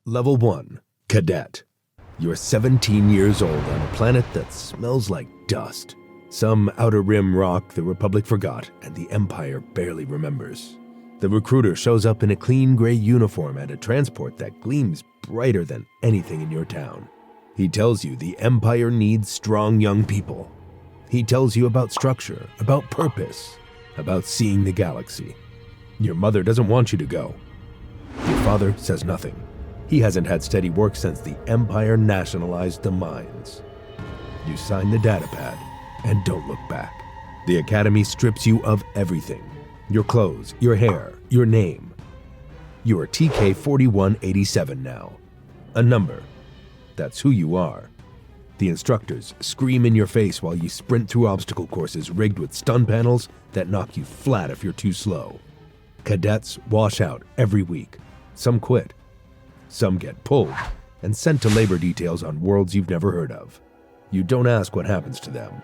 Level 1, Cadet. You're 17 years old on a planet that smells like dust. Some outer rim rock the Republic forgot and the Empire barely remembers. The recruiter shows up in a clean gray uniform at a transport that gleams brighter than anything in your town. He tells you the Empire needs strong young people. He tells you about structure, about purpose, about seeing the galaxy. Your mother doesn't want you to go. Your father says nothing. He hasn't had steady work since the Empire nationalized the mines. You sign the data pad and don't look back. The Academy strips you of everything. Your clothes, your hair, your name. You are TK 4187 now. A number. That's who you are. The instructors scream in your face while you sprint through obstacle courses rigged with stun panels that knock you flat if you're too slow. Cadets wash out every week. Some quit. Some get pulled and sent to labor details on worlds you've never heard of. You don't ask what happens to them.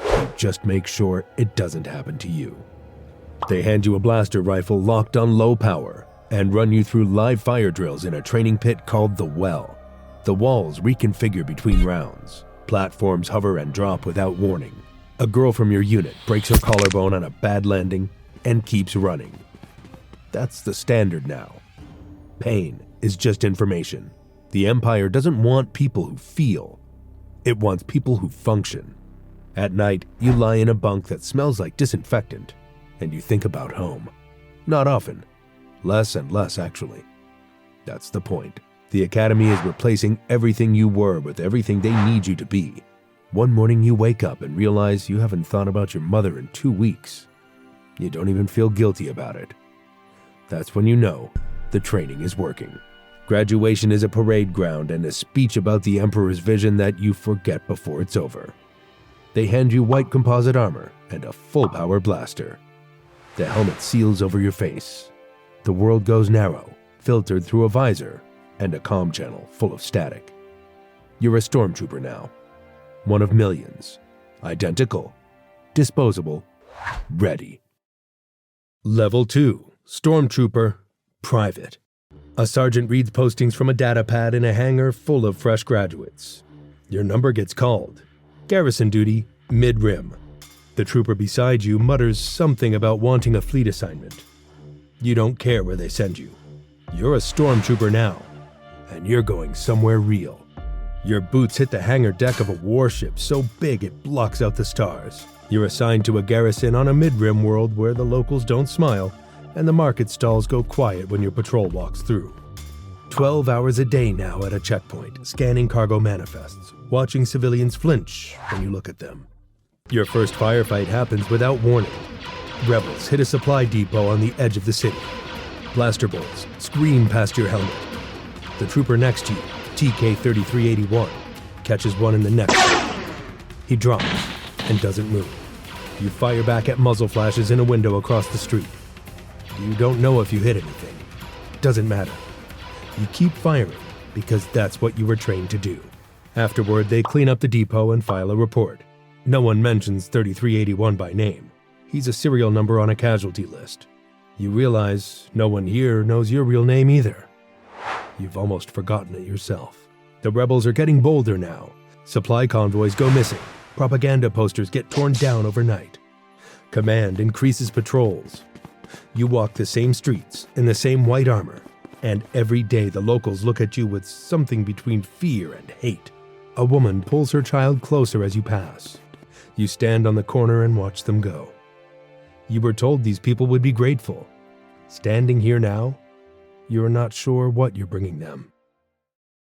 You just make sure it doesn't happen to you. They hand you a blaster rifle locked on low power and run you through live fire drills in a training pit called the Well. The walls reconfigure between rounds. Platforms hover and drop without warning. A girl from your unit breaks her collarbone on a bad landing and keeps running. That's the standard now. Pain is just information. The Empire doesn't want people who feel. It wants people who function. At night, you lie in a bunk that smells like disinfectant, and you think about home. Not often. Less and less, actually. That's the point. The Academy is replacing everything you were with everything they need you to be. One morning you wake up and realize you haven't thought about your mother in 2 weeks. You don't even feel guilty about it. That's when you know the training is working. Graduation is a parade ground and a speech about the Emperor's vision that you forget before it's over. They hand you white composite armor and a full-power blaster. The helmet seals over your face. The world goes narrow, filtered through a visor and a comm channel full of static. You're a Stormtrooper now. One of millions. Identical. Disposable. Ready. Level 2, Stormtrooper, Private. A sergeant reads postings from a data pad in a hangar full of fresh graduates. Your number gets called. Garrison duty, mid-rim. The trooper beside you mutters something about wanting a fleet assignment. You don't care where they send you. You're a Stormtrooper now, and you're going somewhere real. Your boots hit the hangar deck of a warship so big it blocks out the stars. You're assigned to a garrison on a mid-rim world where the locals don't smile and the market stalls go quiet when your patrol walks through. 12 hours a day now at a checkpoint, scanning cargo manifests, watching civilians flinch when you look at them. Your first firefight happens without warning. Rebels hit a supply depot on the edge of the city. Blaster bolts scream past your helmet. The trooper next to you, TK 3381, catches one in the neck. He drops and doesn't move. You fire back at muzzle flashes in a window across the street. You don't know if you hit anything. Doesn't matter. You keep firing because that's what you were trained to do. Afterward, they clean up the depot and file a report. No one mentions 3381 by name. He's a serial number on a casualty list. You realize no one here knows your real name either. You've almost forgotten it yourself. The rebels are getting bolder now. Supply convoys go missing. Propaganda posters get torn down overnight. Command increases patrols. You walk the same streets in the same white armor, and every day the locals look at you with something between fear and hate. A woman pulls her child closer as you pass. You stand on the corner and watch them go. You were told these people would be grateful. Standing here now, you're not sure what you're bringing them.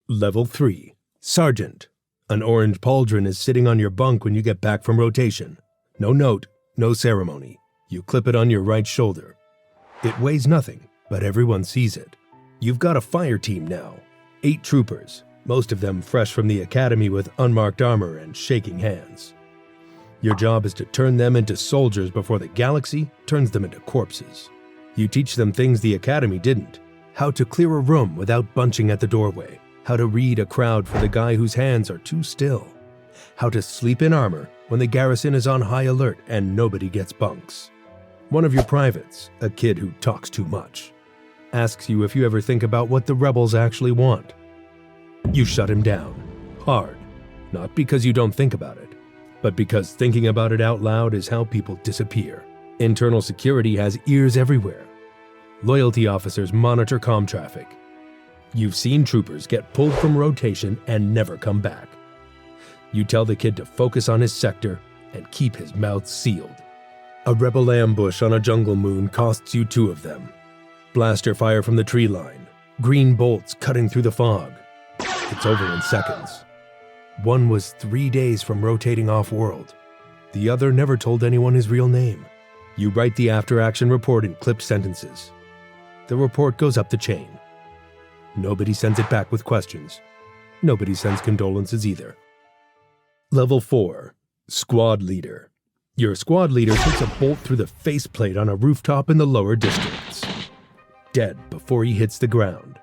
Level 3, Sergeant. An orange pauldron is sitting on your bunk when you get back from rotation. No note, no ceremony. You clip it on your right shoulder. It weighs nothing, but everyone sees it. You've got a fire team now. 8 troopers, most of them fresh from the academy with unmarked armor and shaking hands. Your job is to turn them into soldiers before the galaxy turns them into corpses. You teach them things the academy didn't. How to clear a room without bunching at the doorway. How to read a crowd for the guy whose hands are too still. How to sleep in armor when the garrison is on high alert and nobody gets bunks. One of your privates, a kid who talks too much. asks you if you ever think about what the rebels actually want. You shut him down, hard, not because you don't think about it, but because thinking about it out loud is how people disappear. Internal security has ears everywhere. Loyalty officers monitor comm traffic. You've seen troopers get pulled from rotation and never come back. You tell the kid to focus on his sector and keep his mouth sealed. A rebel ambush on a jungle moon costs you 2 of them. Blaster fire from the tree line, green bolts cutting through the fog. It's over in seconds. One was 3 days from rotating off-world. The other never told anyone his real name. You write the after-action report in clipped sentences. The report goes up the chain. Nobody sends it back with questions. Nobody sends condolences either. Level 4, Squad Leader. Your squad leader takes a bolt through the faceplate on a rooftop in the lower districts. Dead before he hits the ground.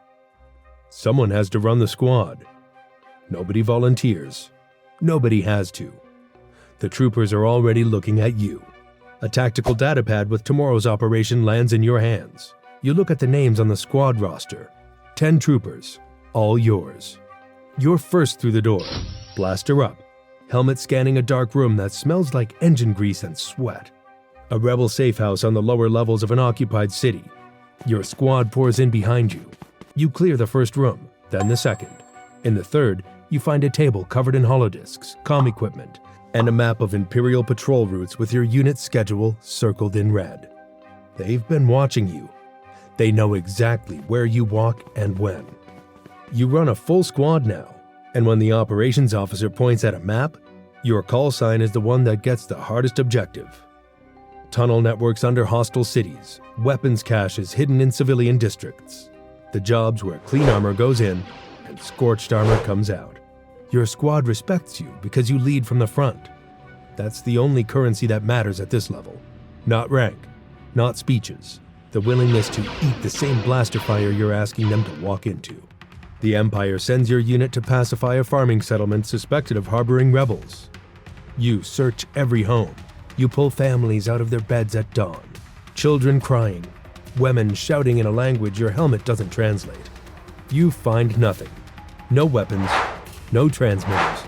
Someone has to run the squad. Nobody volunteers. Nobody has to. The troopers are already looking at you. A tactical datapad with tomorrow's operation lands in your hands. You look at the names on the squad roster. 10 troopers, all yours. You're first through the door, blaster up, helmet scanning a dark room that smells like engine grease and sweat. A rebel safe house on the lower levels of an occupied city. Your squad pours in behind you. You clear the first room, then the second. In the third, you find a table covered in holodisks, comm equipment, and a map of Imperial patrol routes with your unit schedule circled in red. They've been watching you. They know exactly where you walk and when. You run a full squad now, and when the operations officer points at a map, your call sign is the one that gets the hardest objective. Tunnel networks under hostile cities, weapons caches hidden in civilian districts. The jobs where clean armor goes in and scorched armor comes out. Your squad respects you because you lead from the front. That's the only currency that matters at this level. Not rank, not speeches. The willingness to eat the same blaster fire you're asking them to walk into. The Empire sends your unit to pacify a farming settlement suspected of harboring rebels. You search every home. You pull families out of their beds at dawn. Children crying, women shouting in a language your helmet doesn't translate. You find nothing. No weapons, no transmitters,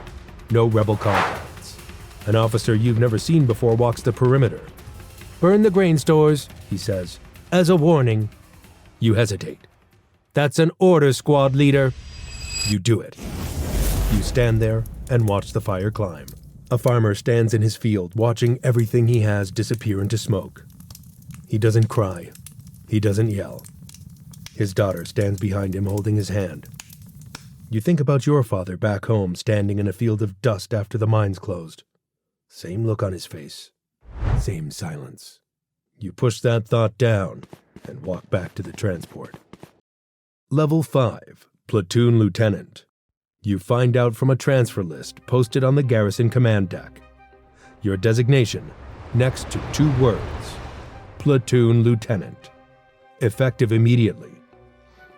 no rebel contacts. An officer you've never seen before walks the perimeter. "Burn the grain stores," he says. "As a warning." You hesitate. "That's an order, squad leader." You do it. You stand there and watch the fire climb. A farmer stands in his field watching everything he has disappear into smoke. He doesn't cry. He doesn't yell. His daughter stands behind him holding his hand. You think about your father back home standing in a field of dust after the mines closed. Same look on his face. Same silence. You push that thought down and walk back to the transport. Level 5, Platoon Lieutenant. You find out from a transfer list posted on the garrison command deck. Your designation, next to 2 words, Platoon Lieutenant. Effective immediately.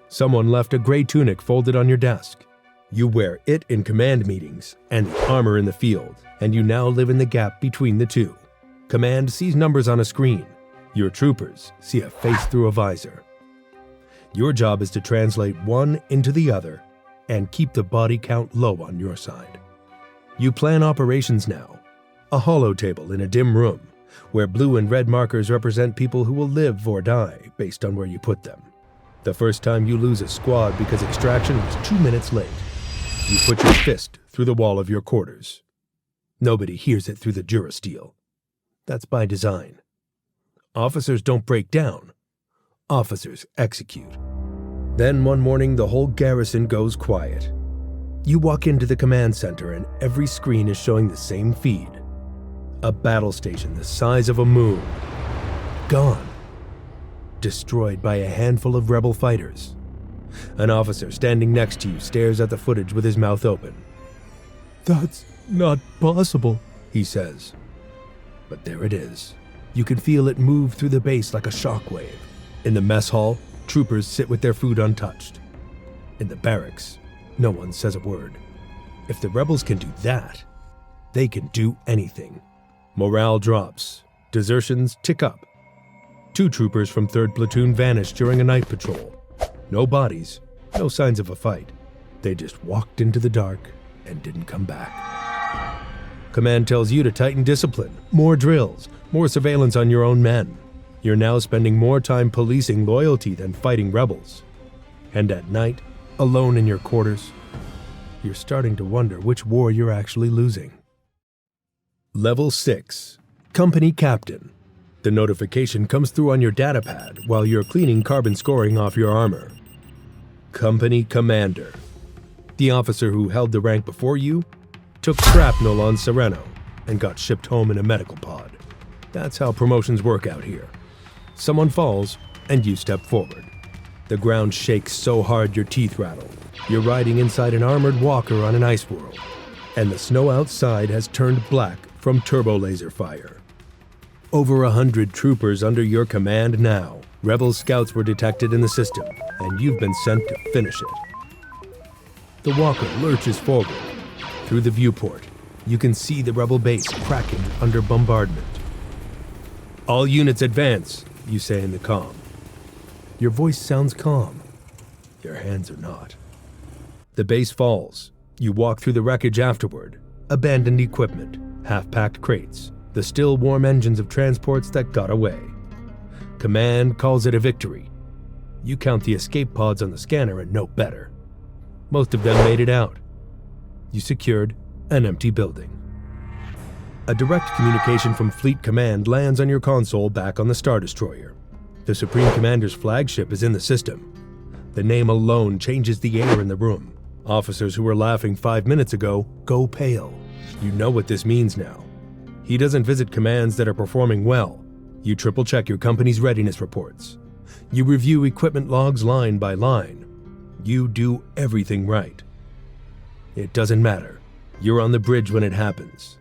Someone left a gray tunic folded on your desk. You wear it in command meetings and the armor in the field, and you now live in the gap between the two. Command sees numbers on a screen. Your troopers see a face through a visor. Your job is to translate one into the other and keep the body count low on your side. You plan operations now. A holo table in a dim room, where blue and red markers represent people who will live or die based on where you put them. The first time you lose a squad because extraction was 2 minutes late, you put your fist through the wall of your quarters. Nobody hears it through the durasteel. That's by design. Officers don't break down. Officers execute. Then one morning, the whole garrison goes quiet. You walk into the command center and every screen is showing the same feed. A battle station the size of a moon. Gone. Destroyed by a handful of rebel fighters. An officer standing next to you stares at the footage with his mouth open. "That's not possible," he says. But there it is. You can feel it move through the base like a shockwave. In the mess hall, troopers sit with their food untouched. In the barracks, no one says a word. If the rebels can do that, they can do anything. Morale drops. Desertions tick up. 2 troopers from 3rd Platoon vanish during a night patrol. No bodies, no signs of a fight. They just walked into the dark and didn't come back. Command tells you to tighten discipline, more drills, more surveillance on your own men. You're now spending more time policing loyalty than fighting rebels. And at night, alone in your quarters, you're starting to wonder which war you're actually losing. Level 6, Company Captain. The notification comes through on your datapad while you're cleaning carbon scoring off your armor. Company Commander. The officer who held the rank before you took shrapnel on Sereno and got shipped home in a medical pod. That's how promotions work out here. Someone falls and you step forward. The ground shakes so hard your teeth rattle. You're riding inside an armored walker on an ice world, and the snow outside has turned black from turbo laser fire. Over 100 troopers under your command now. Rebel scouts were detected in the system, and you've been sent to finish it. The walker lurches forward. Through the viewport, you can see the rebel base cracking under bombardment. All units advance, you say in the comm. Your voice sounds calm. Your hands are not. The base falls. You walk through the wreckage afterward. Abandoned equipment, half-packed crates, the still warm engines of transports that got away. Command calls it a victory. You count the escape pods on the scanner and know better. Most of them made it out. You secured an empty building. A direct communication from Fleet Command lands on your console back on the Star Destroyer. The Supreme Commander's flagship is in the system. The name alone changes the air in the room. Officers who were laughing 5 minutes ago go pale. You know what this means now. He doesn't visit commands that are performing well. You triple-check your company's readiness reports. You review equipment logs line by line. You do everything right. It doesn't matter. You're on the bridge when it happens.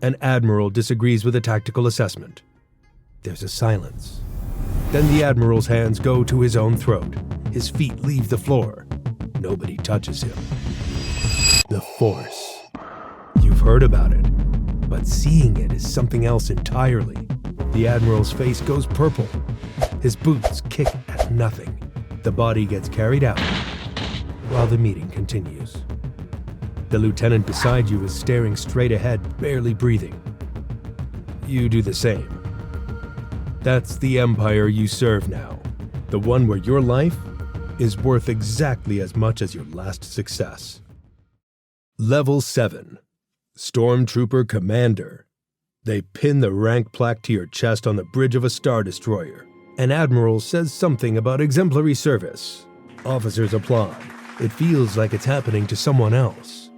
An admiral disagrees with a tactical assessment. There's a silence. Then the admiral's hands go to his own throat. His feet leave the floor. Nobody touches him. The Force. You've heard about it, but seeing it is something else entirely. The admiral's face goes purple. His boots kick at nothing. The body gets carried out while the meeting continues. The lieutenant beside you is staring straight ahead, barely breathing. You do the same. That's the empire you serve now. The one where your life is worth exactly as much as your last success. Level 7. Stormtrooper Commander. They pin the rank plaque to your chest on the bridge of a Star Destroyer. An admiral says something about exemplary service. Officers applaud. It feels like it's happening to someone else.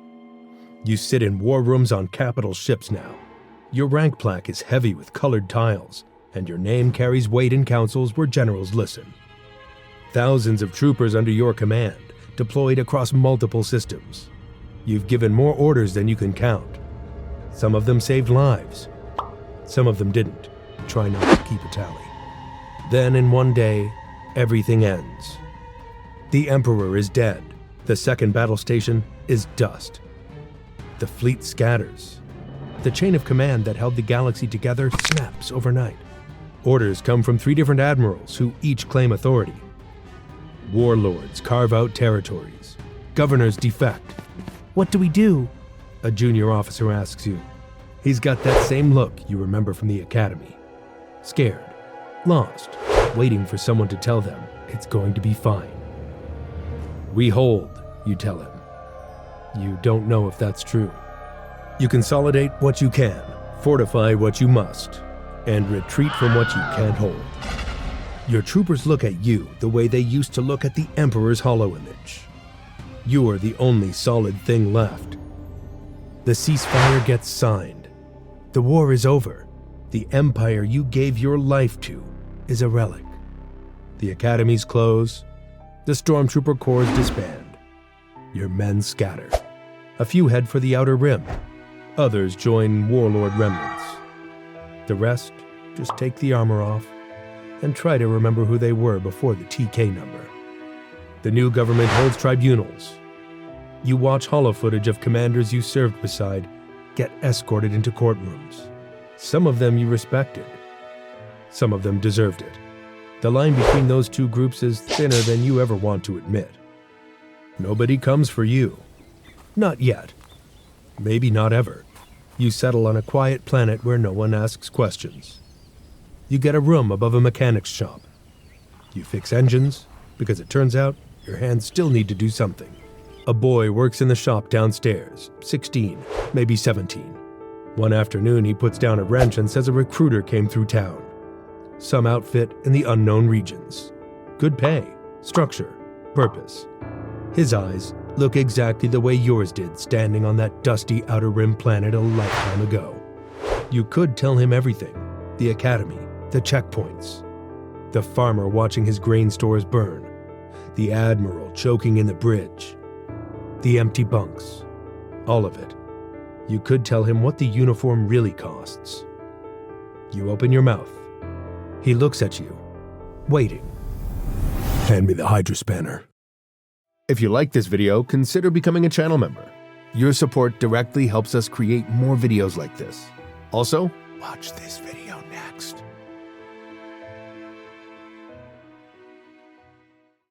You sit in war rooms on capital ships now. Your rank plaque is heavy with colored tiles, and your name carries weight in councils where generals listen. Thousands of troopers under your command, deployed across multiple systems. You've given more orders than you can count. Some of them saved lives. Some of them didn't. Try not to keep a tally. Then in one day, everything ends. The Emperor is dead. The second battle station is dust. The fleet scatters. The chain of command that held the galaxy together snaps overnight. Orders come from 3 different admirals who each claim authority. Warlords carve out territories. Governors defect. What do we do? A junior officer asks you. He's got that same look you remember from the academy. Scared, lost, waiting for someone to tell them it's going to be fine. We hold, you tell him. You don't know if that's true. You consolidate what you can, fortify what you must, and retreat from what you can't hold. Your troopers look at you the way they used to look at the Emperor's hollow image. You are the only solid thing left. The ceasefire gets signed. The war is over. The empire you gave your life to is a relic. The academies close. The Stormtrooper corps disband. Your men scatter. A few head for the Outer Rim. Others join warlord remnants. The rest just take the armor off and try to remember who they were before the TK number. The new government holds tribunals. You watch holo footage of commanders you served beside get escorted into courtrooms. Some of them you respected. Some of them deserved it. The line between those two groups is thinner than you ever want to admit. Nobody comes for you. Not yet. Maybe not ever. You settle on a quiet planet where no one asks questions. You get a room above a mechanic's shop. You fix engines, because it turns out your hands still need to do something. A boy works in the shop downstairs, 16, maybe 17. One afternoon he puts down a wrench and says a recruiter came through town. Some outfit in the unknown regions. Good pay, structure, purpose. His eyes look exactly the way yours did standing on that dusty outer rim planet a lifetime ago. You could tell him everything. The academy, the checkpoints. The farmer watching his grain stores burn. The admiral choking in the bridge. The empty bunks. All of it. You could tell him what the uniform really costs. You open your mouth. He looks at you, waiting. Hand me the Hydra spanner. If you like this video, consider becoming a channel member. Your support directly helps us create more videos like this. Also, watch this video next.